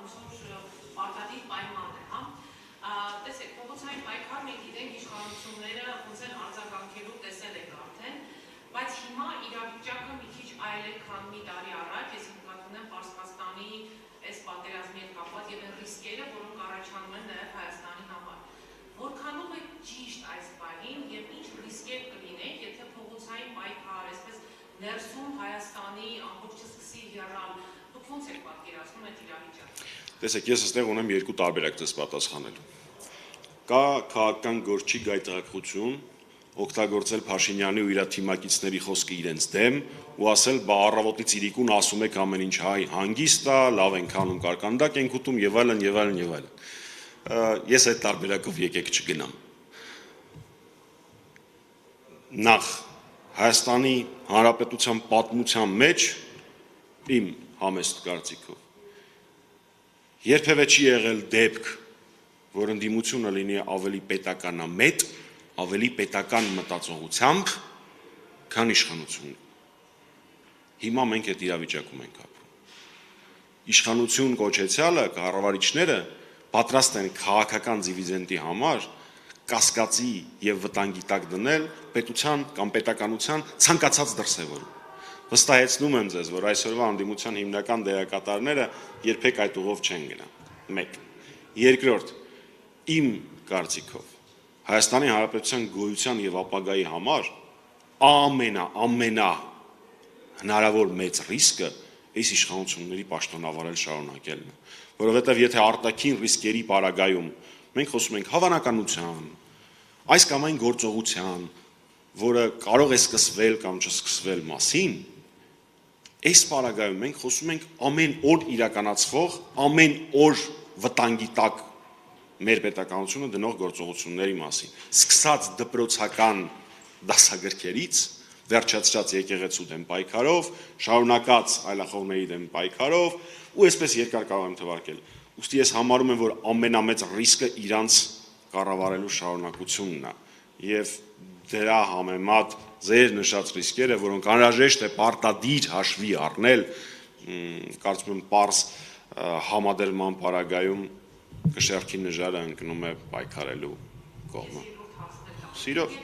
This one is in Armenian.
անզոր պարտադիր պայման է, հա։ Տեսեք, փողոցային պայքար մենք գիտենք իշխանությունները ոնց են արձագանքելու տեսել եք արդեն, բայց հիմա իրավիճակը մի քիչ այլ է, քան մի տարի առաջ, ես նկատի ունեմ Պարսկաստանի այս պատերազմի հետ կապված եւ այն ռիսկերը, որոնք առաջանում են նաեւ Հայաստանի համար։ Որքանով է ճիշտ այս բանին եւ ինչ ռիսկեր կլինեն, եթե փողոցային պայքար, այսպես ներսում Հայաստանի ամբողջ սկսի հեռալ, դուք ոնց եք պատկերացնում այդ իրավիճակը։ Տեսեք, ես այստեղ ունեմ երկու տարբերակ ձեզ պատասխանելու։ Կա քաղաքական գործչի գայթակղություն օգտագործել Փաշինյանի ու իր թիմակիցների խոսքը իրենց դեմ ու ասել, բա առավոտից իրիկուն ասում եք ամեն ինչ հայ հանգիստ է, լավ ենք անում, կարկանդակ ենք ուտում եւ այլն եւ այլն եւ այլն։ Ես այդ տարբերակով եկեք չգնամ։ Նախ Հայաստանի Հանրապետության պատմության մեջ իմ համեստ կարծիքով երբևէ չի եղել դեպք, որ ընդդիմությունը լինի ավելի պետականամետ, ավելի պետական մտածողությամբ, քան իշխանությունը։ Հիմա մենք այդ իրավիճակում ենք ապրում։ Իշխանություն կոչեցյալը, կառավարիչները պատրաստ են քաղաքական դիվիդենդի համար կասկածի եւ վտանգի տակ դնել պետության կամ պետականության ցանկացած դրսևորում։ Վստահեցնում եմ ձեզ, որ այսօրվա անդիմության հիմնական դերակատարները երբեք այդ ուղով չեն գնա։ 1. Երկրորդ, իմ կարծիքով Հայաստանի Հանրապետության գոյության եւ ապագայի համար ամենա հնարավոր մեծ ռիսկը այս իշխանությունների պաշտոնավարել շարունակելն է, որովհետեւ եթե արտաքին ռիսկերի պարագայում մենք խոսում ենք հավանականության, այս կամ այն գործողության, որը կարող է սկսվել կամ չսկսվել մասին, այս պարագայում մենք խոսում ենք ամեն օր իրականացվող, ամեն օր վտանգի տակ մեր պետականությունը դնող գործողությունների մասին, սկսած դպրոցական դասագրքերից, վերջացրած եկեղեցու դեմ պայքարով, շարունակած այլախոհների դեմ պայքարով ու այսպես երկար կարող եմ թվարկել։ Ուստի ես համարում եմ, որ ամենամեծ ռիսկը իրանց կառավարելու շարունակությունն է եւ դրա համեմատ ձեր նշած ռիսկերը, որոնք անհրաժեշտ է պարտադիր հաշվի առնել, կարծում եմ պարզ համադրման պարագայում կշեռքի նժարը ընկնում է պայքարելու կողմը։ Սիրով